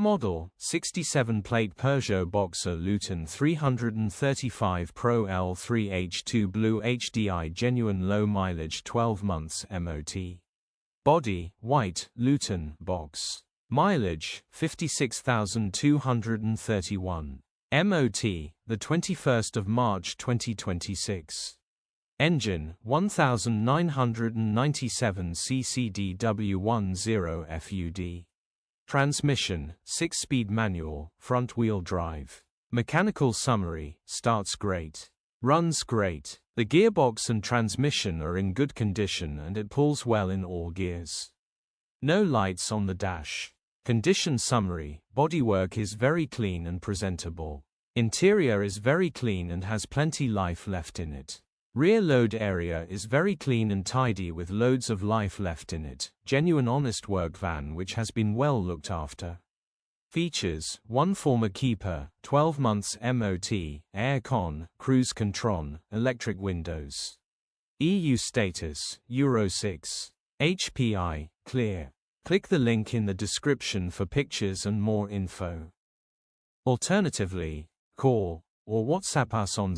model, 67-plate Peugeot Boxer Luton 335 Pro L3h2 Blue HDI Genuine low mileage 12 months MOT. Body, white, Luton, box. Mileage, 56,231. MOT, the 21st of March 2026. Engine, 1997 ccdw10 FUD. Transmission, 6-speed manual, front-wheel drive. Mechanical summary, starts great. Runs great. The gearbox and transmission are in good condition and it pulls well in all gears. No lights on the dash. Condition summary, bodywork is very clean and presentable. Interior is very clean and has plenty life left in it. Rear load area is very clean and tidy with loads of life left in it. Genuine honest work van which has been well looked after. Features, 1 former keeper, 12 months MOT, aircon, cruise Contron, electric windows. EU status, Euro 6. HPI, clear. Click the link in the description for pictures and more info. Alternatively, call or WhatsApp us on